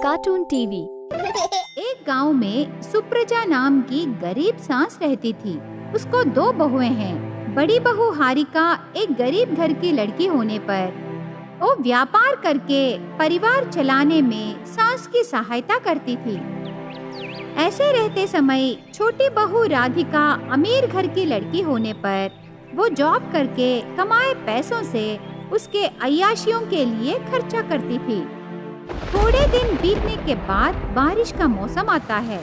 Cartoon TV. एक गांव में सुप्रजा नाम की गरीब सास रहती थी। उसको 2 बहुएं हैं। बड़ी बहू हारिका एक गरीब घर की लड़की होने पर वो व्यापार करके परिवार चलाने में सास की सहायता करती थी। ऐसे रहते समय छोटी बहू राधिका अमीर घर की लड़की होने पर वो जॉब करके कमाए पैसों से उसके अय्याशियों के लिए खर्चा करती थी। थोड़े दिन बीतने के बाद बारिश का मौसम आता है।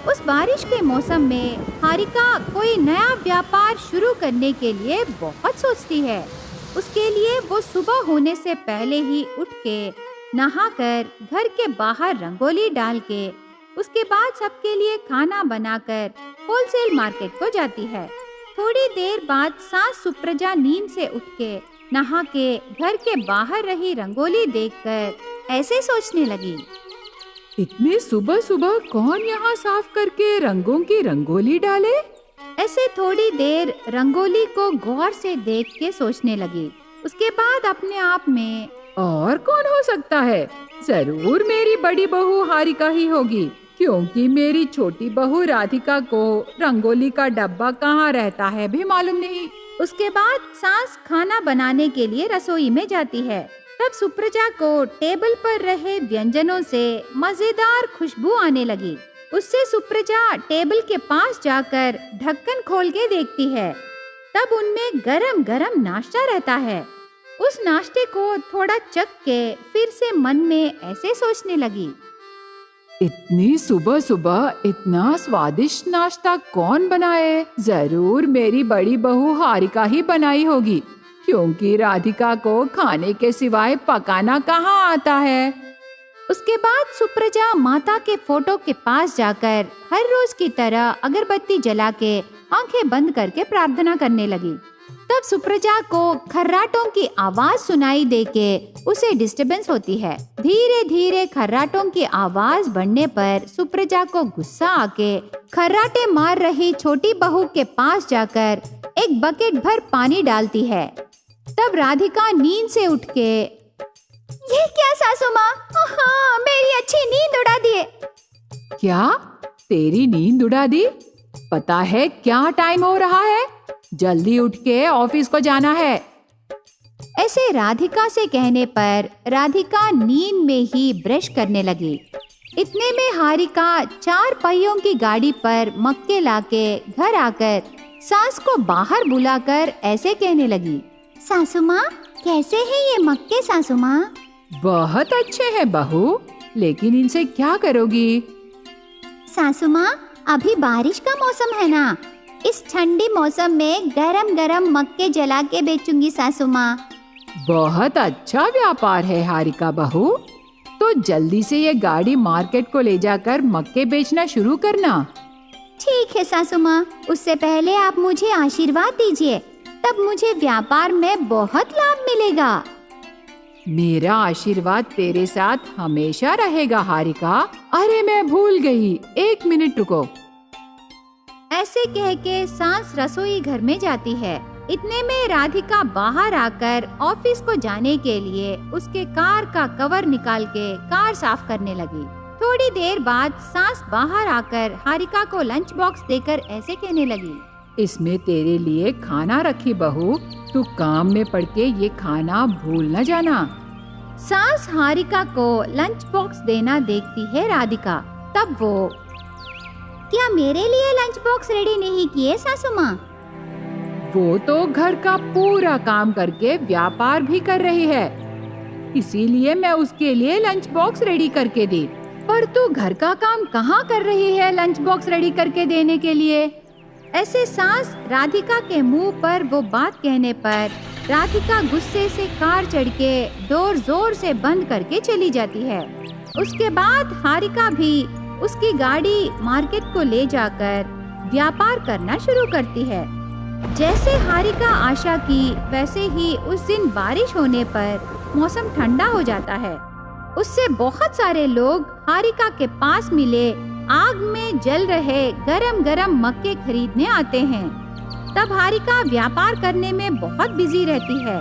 उस बारिश के मौसम में हारिका कोई नया व्यापार शुरू करने के लिए बहुत सोचती है। उसके लिए वो सुबह होने से पहले ही उठ के नहाकर घर के बाहर रंगोली डाल के उसके बाद सबके लिए खाना बनाकर होलसेल मार्केट को जाती है। थोड़ी देर बाद सास सुप्रजा नींद से उठ के नहा के घर के बाहर रही रंगोली देखकर ऐसे सोचने लगी, इतने सुबह सुबह कौन यहाँ साफ करके रंगों की रंगोली डाले? ऐसे थोड़ी देर रंगोली को गौर से देख के सोचने लगी। उसके बाद अपने आप में, और कौन हो सकता है? जरूर मेरी बड़ी बहू हारिका ही होगी, क्योंकि मेरी छोटी बहू राधिका को रंगोली का डब्बा कहाँ रहता है भी मालूम नहीं। उसके बाद सास खाना बनाने के लिए रसोई में जाती है। तब सुप्रजा को टेबल पर रहे व्यंजनों से मजेदार खुशबू आने लगी। उससे सुप्रजा टेबल के पास जाकर ढक्कन खोल के देखती है। तब उनमें गरम गरम नाश्ता रहता है। उस नाश्ते को थोड़ा चख के फिर से मन में ऐसे सोचने लगी, इतनी सुबह सुबह इतना स्वादिष्ट नाश्ता कौन बनाए? जरूर मेरी बड़ी बहू हारिका ही बनाई होगी, क्योंकि राधिका को खाने के सिवाय पकाना कहाँ आता है। उसके बाद सुप्रजा माता के फोटो के पास जाकर हर रोज की तरह अगरबत्ती जला के आंखें बंद करके प्रार्थना करने लगी। तब सुप्रजा को खर्राटों की आवाज सुनाई देके उसे डिस्टरबेंस होती है। धीरे धीरे खर्राटों की आवाज बढ़ने पर सुप्रजा को गुस्सा आके खर्राटे मार रही छोटी बहू के पास जाकर एक बकेट भर पानी डालती है। तब राधिका नींद से उठ के, ये क्या सासू माँ, हाँ, मेरी अच्छी नींद उड़ा दिए। क्या तेरी नींद उड़ा दी? पता है क्या टाइम हो रहा है? जल्दी उठ के ऑफिस को जाना है। ऐसे राधिका से कहने पर राधिका नींद में ही ब्रश करने लगी। इतने में हारिका 4 पहियों की गाड़ी पर मक्के लाके घर आकर सास को बाहर बुलाकर ऐसे कहने लगी, सासू माँ, कैसे है ये मक्के सासू माँ? बहुत अच्छे हैं बहू, लेकिन इनसे क्या करोगी? सासू माँ, अभी बारिश का मौसम है ना, इस ठंडी मौसम में गरम गरम मक्के जला के बेचूंगी सासू माँ। बहुत अच्छा व्यापार है हारिका बहू, तो जल्दी से ये गाड़ी मार्केट को ले जाकर मक्के बेचना शुरू करना। ठीक है सासू माँ, उससे पहले आप मुझे आशीर्वाद दीजिए, तब मुझे व्यापार में बहुत लाभ मिलेगा। मेरा आशीर्वाद तेरे साथ हमेशा रहेगा हारिका। अरे मैं भूल गई, 1 मिनट रुको। ऐसे कह के सास रसोई घर में जाती है। इतने में राधिका बाहर आकर ऑफिस को जाने के लिए उसके कार का कवर निकाल के कार साफ करने लगी। थोड़ी देर बाद सास बाहर आकर हारिका को लंच बॉक्स देकर ऐसे कहने लगी, इसमें तेरे लिए खाना रखी बहू, तू काम में पड़ के ये खाना भूल न जाना। सास हारिका को लंच बॉक्स देना देखती है राधिका। तब वो, क्या मेरे लिए लंच बॉक्स रेडी नहीं किए सासू माँ? वो तो घर का पूरा काम करके व्यापार भी कर रही है, इसीलिए मैं उसके लिए लंच बॉक्स रेडी करके दी। पर तू घर का काम कहाँ कर रही है लंच बॉक्स रेडी करके देने के लिए? ऐसे सास राधिका के मुंह पर वो बात कहने पर राधिका गुस्से से कार चढ़ के डोर जोर से बंद करके चली जाती है। उसके बाद हारिका भी उसकी गाड़ी मार्केट को ले जाकर व्यापार करना शुरू करती है। जैसे हारिका आशा की, वैसे ही उस दिन बारिश होने पर मौसम ठंडा हो जाता है। उससे बहुत सारे लोग हारिका के पास मिले आग में जल रहे गरम गरम मक्के खरीदने आते हैं। तब हारिका व्यापार करने में बहुत बिजी रहती है।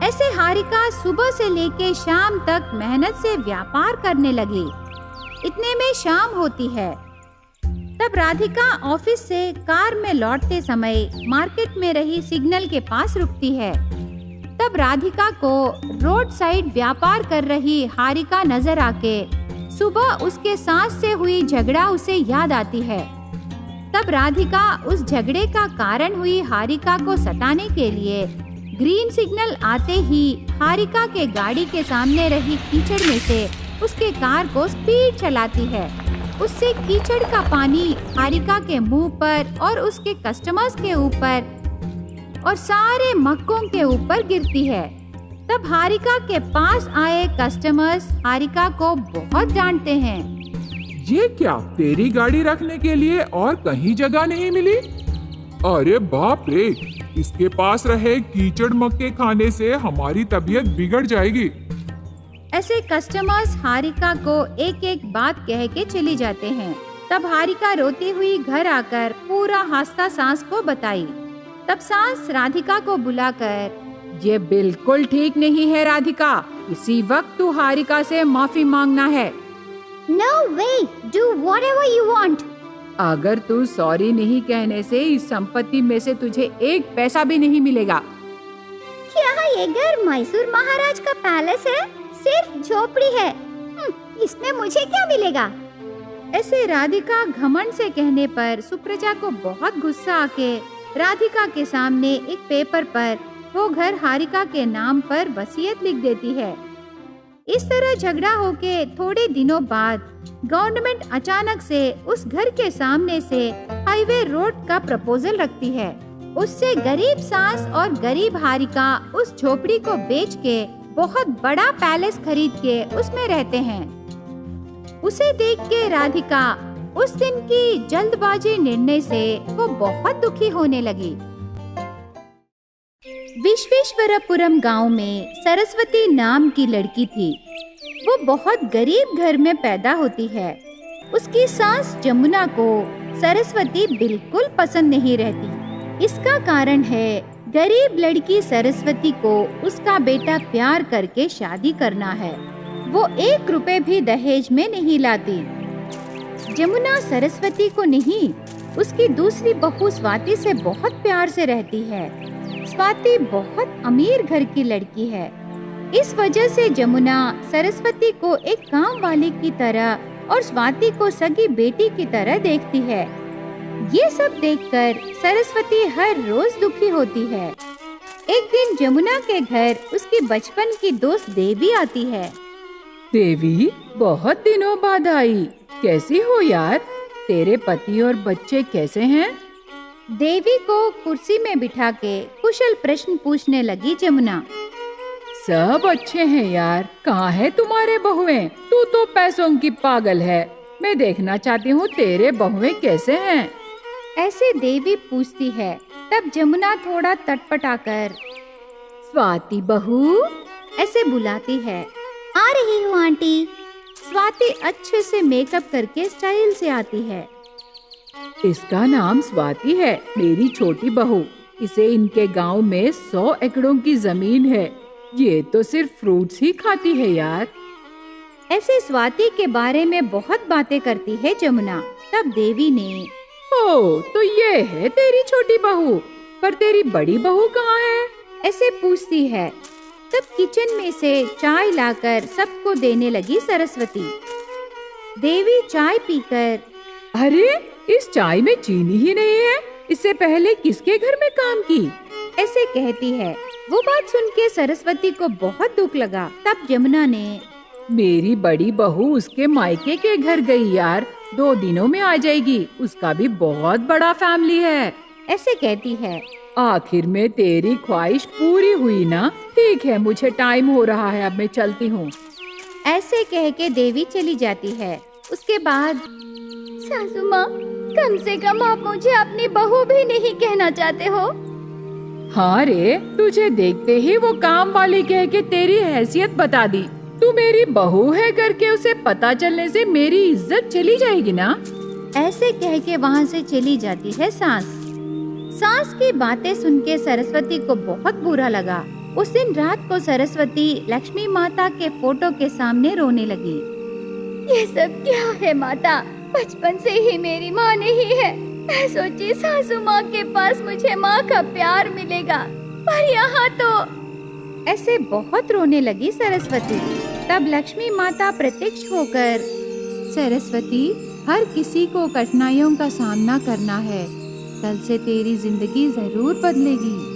ऐसे हारिका सुबह से लेके शाम तक मेहनत से व्यापार करने लगी। इतने में शाम होती है। तब राधिका ऑफिस से कार में लौटते समय मार्केट में रही सिग्नल के पास रुकती है। तब राधिका को रोड साइड व्यापार कर रही हारिका नजर आके सुबह उसके सास से हुई झगड़ा उसे याद आती है। तब राधिका उस झगड़े का कारण हुई हारिका को सताने के लिए ग्रीन सिग्नल आते ही हारिका के गाड़ी के सामने रही कीचड़ में से उसके कार को स्पीड चलाती है। उससे कीचड़ का पानी हारिका के मुंह पर और उसके कस्टमर्स के ऊपर और सारे मक्कों के ऊपर गिरती है। तब हारिका के पास आए कस्टमर्स हारिका को बहुत डांटते हैं। ये क्या, तेरी गाड़ी रखने के लिए और कहीं जगह नहीं मिली? अरे बाप रे, इसके पास रहे कीचड़ मक्के खाने से हमारी तबीयत बिगड़ जाएगी। ऐसे कस्टमर्स हारिका को एक एक बात कह के चली जाते हैं। तब हारिका रोती हुई घर आकर पूरा हादसा सास को बताई। तब सास राधिका को बुलाकर, ये बिल्कुल ठीक नहीं है राधिका, इसी वक्त तू हारिका से माफी मांगना है। No way, do whatever you want. अगर तू सॉरी नहीं कहने से इस संपत्ति में से तुझे एक पैसा भी नहीं मिलेगा। क्या ये घर मैसूर महाराज का पैलेस है? सिर्फ झोपड़ी है। इसमें मुझे क्या मिलेगा? ऐसे राधिका घमंड से कहने पर सुप्रजा को बहुत गुस्सा आके राधिका के सामने एक पेपर पर वो घर हारिका के नाम पर वसीयत लिख देती है। इस तरह झगड़ा होके थोड़े दिनों बाद गवर्नमेंट अचानक से उस घर के सामने से हाईवे रोड का प्रपोजल रखती है। उससे गरीब सास और गरीब हारिका उस झोपड़ी को बेच के बहुत बड़ा पैलेस खरीद के उसमें रहते हैं। उसे देख के राधिका उस दिन की जल्दबाजी निर्णय से वो बहुत दुखी होने लगी। विश्वेश्वरपुरम गांव में सरस्वती नाम की लड़की थी। वो बहुत गरीब घर में पैदा होती है। उसकी सास जमुना को सरस्वती बिल्कुल पसंद नहीं रहती। इसका कारण है गरीब लड़की सरस्वती को उसका बेटा प्यार करके शादी करना है। वो 1 रुपए भी दहेज में नहीं लाती। जमुना सरस्वती को नहीं, उसकी दूसरी बहू स्वाति से बहुत प्यार से रहती है। स्वाति बहुत अमीर घर की लड़की है। इस वजह से जमुना सरस्वती को एक काम वाली की तरह और स्वाति को सगी बेटी की तरह देखती है। ये सब देखकर सरस्वती हर रोज दुखी होती है। एक दिन जमुना के घर उसकी बचपन की दोस्त देवी आती है। देवी, बहुत दिनों बाद आई, कैसी हो यार? तेरे पति और बच्चे कैसे हैं? देवी को कुर्सी में बिठा के कुशल प्रश्न पूछने लगी जमुना। सब अच्छे हैं यार, कहाँ है तुम्हारे बहुएं? तू तो पैसों की पागल है। मैं देखना चाहती हूँ तेरे बहुएं कैसे हैं। ऐसे देवी पूछती है। तब जमुना थोड़ा तटपटाकर स्वाति बहू ऐसे बुलाती है। आ रही हूँ आंटी। स्वाति अच्छे से मेकअप करके स्टाइल से आती है। इसका नाम स्वाति है, मेरी छोटी बहू। इसे इनके गांव में 100 एकड़ों की जमीन है। ये तो सिर्फ फ्रूट्स ही खाती है यार। ऐसे स्वाति के बारे में बहुत बातें करती है जमुना। तब देवी ने, ओ, तो ये है तेरी छोटी बहू, पर तेरी बड़ी बहू कहाँ है? ऐसे पूछती है। तब किचन में से चाय लाकर सबको देने लगी सरस्वती। देवी चाय पीकर, अरे इस चाय में चीनी ही नहीं है, इससे पहले किसके घर में काम की? ऐसे कहती है। वो बात सुन के सरस्वती को बहुत दुख लगा। तब जमुना ने, मेरी बड़ी बहू उसके मायके के घर गई यार, 2 दिनों में आ जाएगी। उसका भी बहुत बड़ा फैमिली है। ऐसे कहती है। आखिर में तेरी ख्वाहिश पूरी हुई ना? ठीक है, मुझे टाइम हो रहा है, अब मैं चलती हूँ। ऐसे कह के देवी चली जाती है। उसके बाद, सासू माँ, कम से कम आप मुझे अपनी बहू भी नहीं कहना चाहते हो? हाँ रे, तुझे देखते ही वो काम वाली कह के तेरी हैसियत बता दी। तू मेरी बहू है करके उसे पता चलने से मेरी इज्जत चली जाएगी ना? ऐसे कह के वहाँ से चली जाती है सास। सास की बातें सुन के सरस्वती को बहुत बुरा लगा। उस दिन रात को सरस्वती लक्ष्मी माता के फोटो के सामने रोने लगी। ये सब क्या है माता, बचपन से ही मेरी माँ नहीं है। मैं सोची सासू माँ के पास मुझे माँ का प्यार मिलेगा, पर यहाँ तो। ऐसे बहुत रोने लगी सरस्वती। तब लक्ष्मी माता प्रत्यक्ष होकर, सरस्वती, हर किसी को कठिनाइयों का सामना करना है, कल से तेरी जिंदगी जरूर बदलेगी।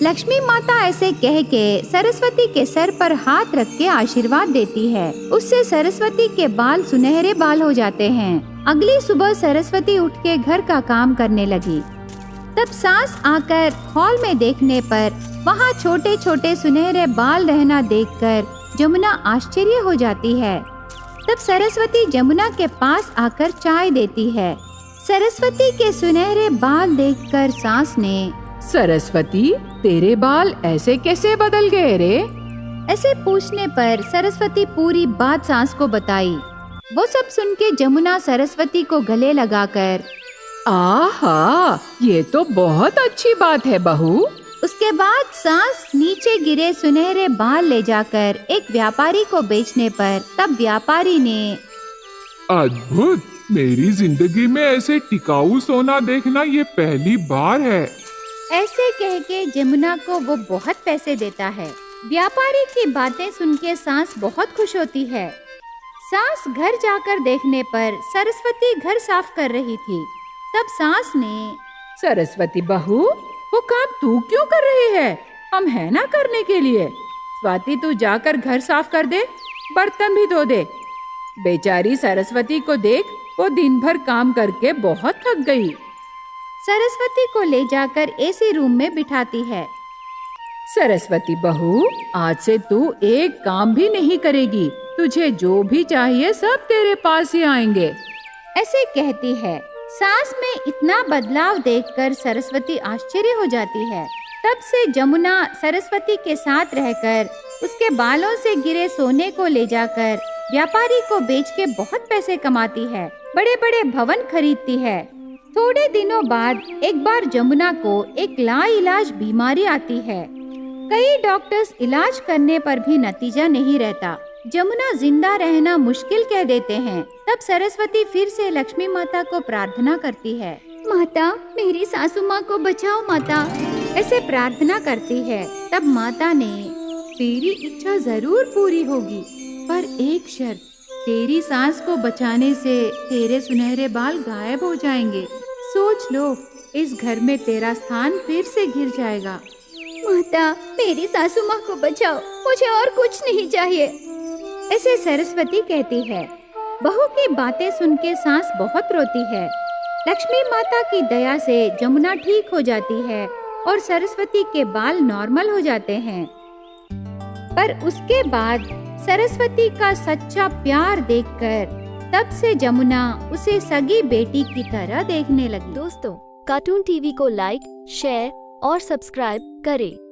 लक्ष्मी माता ऐसे कह के सरस्वती के सर पर हाथ रख के आशीर्वाद देती है। उससे सरस्वती के बाल सुनहरे बाल हो जाते हैं। अगली सुबह सरस्वती उठ के घर का काम करने लगी। तब सास आकर हॉल में देखने पर वहाँ छोटे छोटे सुनहरे बाल रहना देखकर जमुना आश्चर्य हो जाती है। तब सरस्वती जमुना के पास आकर चाय देती है। सरस्वती के सुनहरे बाल देखकर सास ने, सरस्वती, तेरे बाल ऐसे कैसे बदल गए रे? ऐसे पूछने पर सरस्वती पूरी बात सास को बताई। वो सब सुन के जमुना सरस्वती को गले लगाकर, आहा, ये तो बहुत अच्छी बात है बहू। उसके बाद सास नीचे गिरे सुनहरे बाल ले जाकर एक व्यापारी को बेचने पर तब व्यापारी ने, अद्भुत, मेरी जिंदगी में ऐसे टिकाऊ सोना देखना ये पहली बार है। ऐसे कह के जमुना को वो बहुत पैसे देता है। व्यापारी की बातें सुन के सास बहुत खुश होती है। सास घर जाकर देखने पर सरस्वती घर साफ कर रही थी। तब सास ने, सरस्वती बहू, वो काम तू क्यों कर रही है? हम है ना करने के लिए। स्वाति, तू जाकर घर साफ कर दे, बर्तन भी धो दे। बेचारी सरस्वती को देख, वो दिन भर काम करके बहुत थक गई। सरस्वती को ले जाकर एसी रूम में बिठाती है। सरस्वती बहू, आज से तू एक काम भी नहीं करेगी। तुझे जो भी चाहिए सब तेरे पास ही आएंगे। ऐसे कहती है। सास में इतना बदलाव देखकर सरस्वती आश्चर्य हो जाती है। तब से जमुना सरस्वती के साथ रहकर उसके बालों से गिरे सोने को ले जाकर व्यापारी को बेच के बहुत पैसे कमाती है। बड़े बड़े भवन खरीदती है। थोड़े दिनों बाद एक बार जमुना को एक लाइलाज बीमारी आती है। कई डॉक्टर्स इलाज करने पर भी नतीजा नहीं रहता। जमुना जिंदा रहना मुश्किल कह देते हैं। तब सरस्वती फिर से लक्ष्मी माता को प्रार्थना करती है, माता, मेरी सासू माँ को बचाओ माता। ऐसे प्रार्थना करती है। तब माता ने, तेरी इच्छा जरूर पूरी होगी, पर एक शर्त, तेरी सास को बचाने से तेरे सुनहरे बाल गायब हो जाएंगे। सोच लो, इस घर में तेरा स्थान फिर से घिर जाएगा। माता, मेरी सासू माँ को बचाओ, मुझे और कुछ नहीं चाहिए। ऐसे सरस्वती कहती है। बहू की बातें सुन के सास बहुत रोती है। लक्ष्मी माता की दया से जमुना ठीक हो जाती है और सरस्वती के बाल नॉर्मल हो जाते हैं। पर उसके बाद सरस्वती का सच्चा प्यार देखकर तब से जमुना उसे सगी बेटी की तरह देखने लगी। दोस्तों, कार्टून टीवी को लाइक, शेयर और सब्सक्राइब करें।